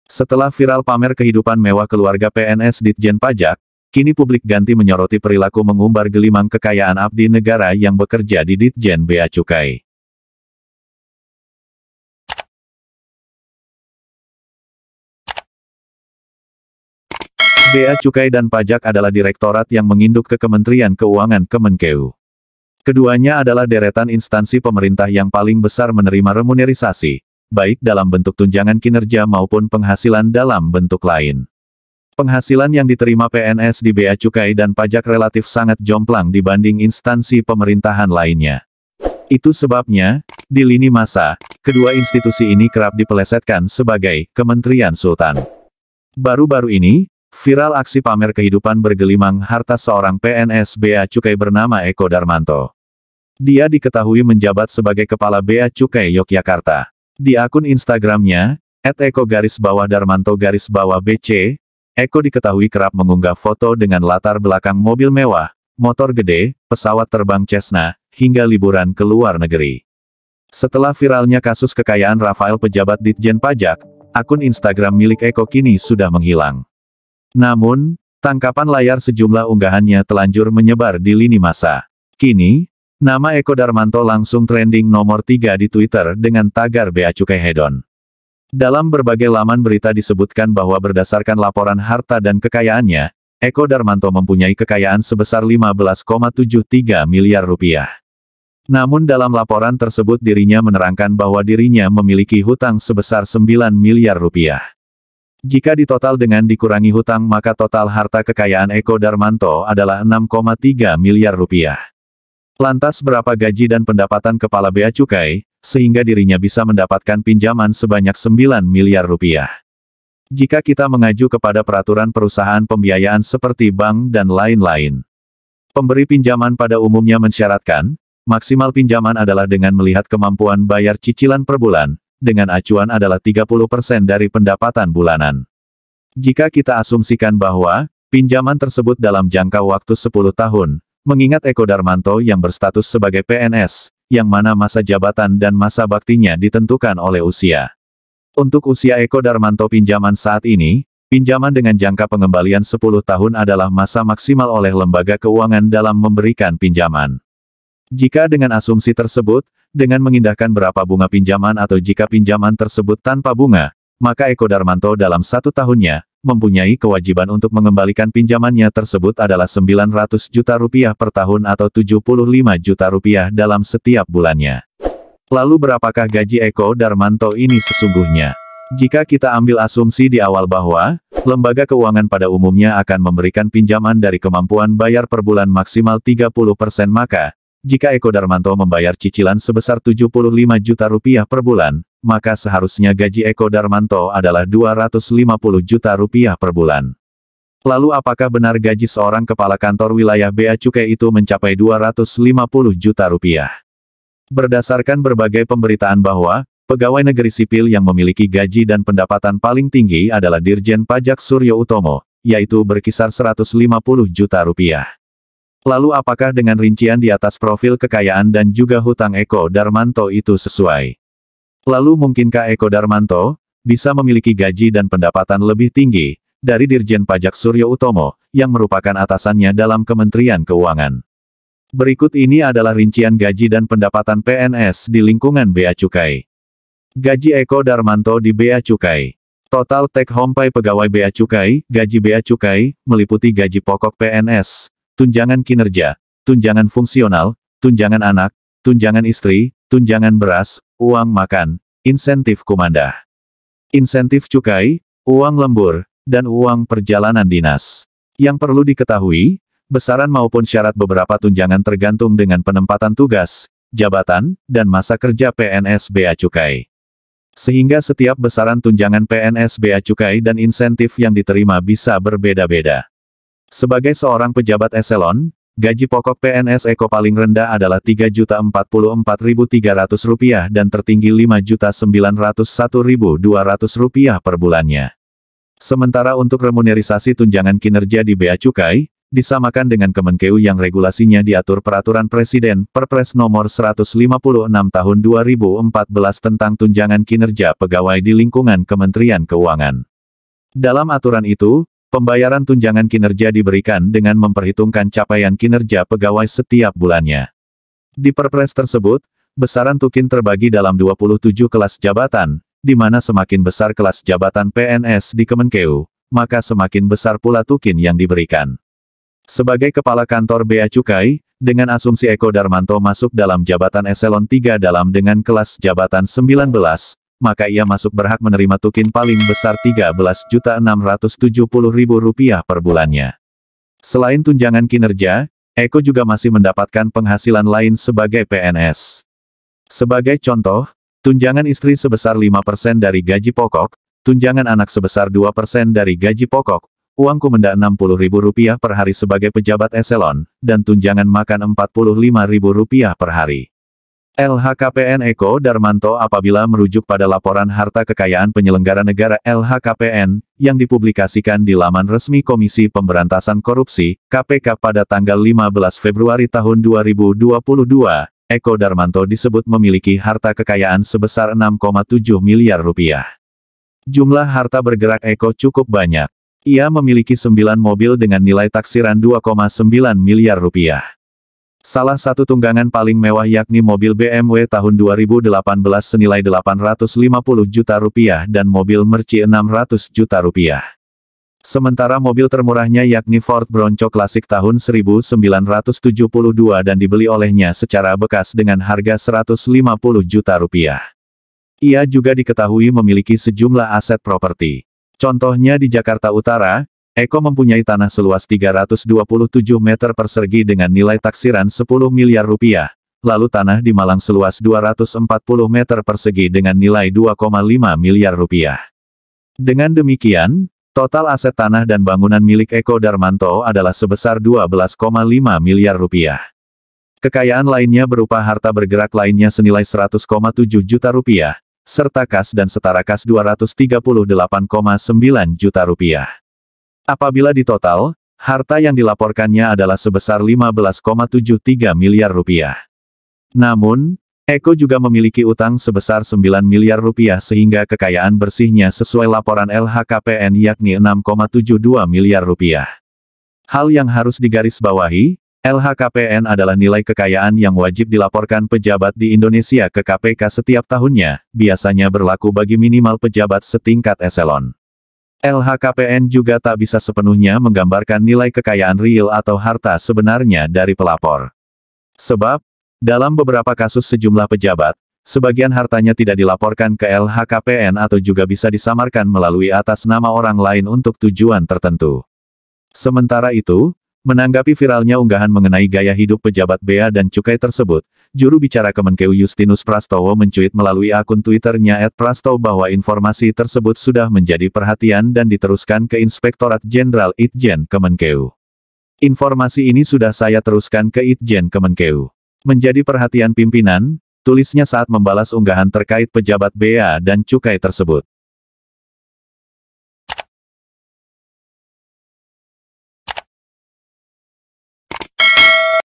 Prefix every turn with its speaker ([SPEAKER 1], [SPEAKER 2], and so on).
[SPEAKER 1] Setelah viral pamer kehidupan mewah keluarga PNS Ditjen Pajak, kini publik ganti menyoroti perilaku mengumbar gelimang kekayaan abdi negara yang bekerja di Ditjen Bea Cukai. Bea Cukai dan Pajak adalah direktorat yang menginduk ke Kementerian Keuangan Kemenkeu. Keduanya adalah deretan instansi pemerintah yang paling besar menerima remunerisasi, baik dalam bentuk tunjangan kinerja maupun penghasilan dalam bentuk lain. Penghasilan yang diterima PNS di Bea Cukai dan Pajak relatif sangat jomplang dibanding instansi pemerintahan lainnya. Itu sebabnya, di lini masa, kedua institusi ini kerap dipelesetkan sebagai Kementerian Sultan. Baru-baru ini, viral aksi pamer kehidupan bergelimang harta seorang PNS Bea Cukai bernama Eko Darmanto. Dia diketahui menjabat sebagai Kepala Bea Cukai Yogyakarta. Di akun Instagramnya, @eko_darmanto_bc, Eko diketahui kerap mengunggah foto dengan latar belakang mobil mewah, motor gede, pesawat terbang Cessna, hingga liburan ke luar negeri. Setelah viralnya kasus kekayaan Rafael pejabat Ditjen Pajak, akun Instagram milik Eko kini sudah menghilang. Namun, tangkapan layar sejumlah unggahannya telanjur menyebar di lini masa. Kini, nama Eko Darmanto langsung trending nomor 3 di Twitter dengan tagar Bea Cukai Hedon. Dalam berbagai laman berita disebutkan bahwa berdasarkan laporan harta dan kekayaannya, Eko Darmanto mempunyai kekayaan sebesar 15,73 miliar rupiah. Namun dalam laporan tersebut dirinya menerangkan bahwa dirinya memiliki hutang sebesar 9 miliar rupiah. Jika ditotal dengan dikurangi hutang maka total harta kekayaan Eko Darmanto adalah 6,3 miliar rupiah. Lantas berapa gaji dan pendapatan Kepala Bea Cukai, sehingga dirinya bisa mendapatkan pinjaman sebanyak 9 miliar rupiah? Jika kita mengacu kepada peraturan perusahaan pembiayaan seperti bank dan lain-lain. Pemberi pinjaman pada umumnya mensyaratkan, maksimal pinjaman adalah dengan melihat kemampuan bayar cicilan per bulan, dengan acuan adalah 30% dari pendapatan bulanan. Jika kita asumsikan bahwa, pinjaman tersebut dalam jangka waktu 10 tahun, mengingat Eko Darmanto yang berstatus sebagai PNS, yang mana masa jabatan dan masa baktinya ditentukan oleh usia. Untuk usia Eko Darmanto pinjaman saat ini, pinjaman dengan jangka pengembalian 10 tahun adalah masa maksimal oleh lembaga keuangan dalam memberikan pinjaman. Jika dengan asumsi tersebut, dengan mengindahkan berapa bunga pinjaman atau jika pinjaman tersebut tanpa bunga, maka Eko Darmanto dalam 1 tahunnya, mempunyai kewajiban untuk mengembalikan pinjamannya tersebut adalah 900 juta rupiah per tahun atau 75 juta rupiah dalam setiap bulannya. Lalu berapakah gaji Eko Darmanto ini sesungguhnya? Jika kita ambil asumsi di awal bahwa, lembaga keuangan pada umumnya akan memberikan pinjaman dari kemampuan bayar per bulan maksimal 30% maka, jika Eko Darmanto membayar cicilan sebesar 75 juta rupiah per bulan, maka seharusnya gaji Eko Darmanto adalah 250 juta rupiah per bulan. Lalu apakah benar gaji seorang kepala kantor wilayah Bea Cukai itu mencapai 250 juta rupiah? Berdasarkan berbagai pemberitaan bahwa, pegawai negeri sipil yang memiliki gaji dan pendapatan paling tinggi adalah Dirjen Pajak Suryo Utomo, yaitu berkisar 150 juta rupiah. Lalu apakah dengan rincian di atas profil kekayaan dan juga hutang Eko Darmanto itu sesuai? Lalu mungkinkah Eko Darmanto bisa memiliki gaji dan pendapatan lebih tinggi dari Dirjen Pajak Suryo Utomo, yang merupakan atasannya dalam Kementerian Keuangan? Berikut ini adalah rincian gaji dan pendapatan PNS di lingkungan Bea Cukai. Gaji Eko Darmanto di Bea Cukai. Total take home pay pegawai Bea Cukai, gaji Bea Cukai, meliputi gaji pokok PNS, tunjangan kinerja, tunjangan fungsional, tunjangan anak, tunjangan istri, tunjangan beras, uang makan, insentif kumandah, insentif cukai, uang lembur, dan uang perjalanan dinas. Yang perlu diketahui, besaran maupun syarat beberapa tunjangan tergantung dengan penempatan tugas, jabatan, dan masa kerja PNS Bea Cukai. Sehingga setiap besaran tunjangan PNS Bea Cukai dan insentif yang diterima bisa berbeda-beda. Sebagai seorang pejabat eselon, gaji pokok PNS Eko paling rendah adalah Rp3.044.300 dan tertinggi Rp5.901.200 per bulannya. Sementara untuk remunerisasi tunjangan kinerja di Bea Cukai, disamakan dengan Kemenkeu yang regulasinya diatur Peraturan Presiden Perpres Nomor 156 Tahun 2014 tentang tunjangan kinerja pegawai di lingkungan Kementerian Keuangan. Dalam aturan itu, pembayaran tunjangan kinerja diberikan dengan memperhitungkan capaian kinerja pegawai setiap bulannya. Di Perpres tersebut, besaran tukin terbagi dalam 27 kelas jabatan, di mana semakin besar kelas jabatan PNS di Kemenkeu, maka semakin besar pula tukin yang diberikan. Sebagai Kepala Kantor Bea Cukai, dengan asumsi Eko Darmanto masuk dalam jabatan eselon 3 dalam dengan kelas jabatan 19, maka ia masuk berhak menerima tukin paling besar Rp13.670.000 per bulannya. Selain tunjangan kinerja, Eko juga masih mendapatkan penghasilan lain sebagai PNS. Sebagai contoh, tunjangan istri sebesar 5% dari gaji pokok, tunjangan anak sebesar 2% dari gaji pokok, uang kumenda Rp60.000 per hari sebagai pejabat eselon, dan tunjangan makan Rp45.000 per hari. LHKPN Eko Darmanto apabila merujuk pada laporan harta kekayaan penyelenggara negara LHKPN, yang dipublikasikan di laman resmi Komisi Pemberantasan Korupsi, KPK pada tanggal 15 Februari tahun 2022, Eko Darmanto disebut memiliki harta kekayaan sebesar Rp6,7 miliar. Jumlah harta bergerak Eko cukup banyak. Ia memiliki 9 mobil dengan nilai taksiran Rp2,9 miliar. Salah satu tunggangan paling mewah yakni mobil BMW tahun 2018 senilai Rp850 juta dan mobil Mercy Rp600 juta. Sementara mobil termurahnya yakni Ford Bronco Classic tahun 1972 dan dibeli olehnya secara bekas dengan harga Rp150 juta. Ia juga diketahui memiliki sejumlah aset properti. Contohnya di Jakarta Utara, Eko mempunyai tanah seluas 327 meter persegi dengan nilai taksiran Rp10 miliar, lalu tanah di Malang seluas 240 meter persegi dengan nilai Rp2,5 miliar. Dengan demikian, total aset tanah dan bangunan milik Eko Darmanto adalah sebesar Rp12,5 miliar. Kekayaan lainnya berupa harta bergerak lainnya senilai Rp100,7 juta, serta kas dan setara kas Rp238,9 juta. Apabila ditotal, harta yang dilaporkannya adalah sebesar Rp15,73 miliar. Namun, Eko juga memiliki utang sebesar Rp9 miliar sehingga kekayaan bersihnya sesuai laporan LHKPN yakni Rp6,72 miliar. Hal yang harus digarisbawahi, LHKPN adalah nilai kekayaan yang wajib dilaporkan pejabat di Indonesia ke KPK setiap tahunnya, biasanya berlaku bagi minimal pejabat setingkat eselon. LHKPN juga tak bisa sepenuhnya menggambarkan nilai kekayaan real atau harta sebenarnya dari pelapor. Sebab, dalam beberapa kasus sejumlah pejabat, sebagian hartanya tidak dilaporkan ke LHKPN atau juga bisa disamarkan melalui atas nama orang lain untuk tujuan tertentu. Sementara itu, menanggapi viralnya unggahan mengenai gaya hidup pejabat bea dan cukai tersebut, juru bicara Kemenkeu Justinus Prastowo mencuit melalui akun Twitternya @prasto bahwa informasi tersebut sudah menjadi perhatian dan diteruskan ke Inspektorat Jenderal Itjen Kemenkeu. Informasi ini sudah saya teruskan ke Itjen Kemenkeu. Menjadi perhatian pimpinan, tulisnya saat membalas unggahan terkait pejabat bea dan cukai tersebut.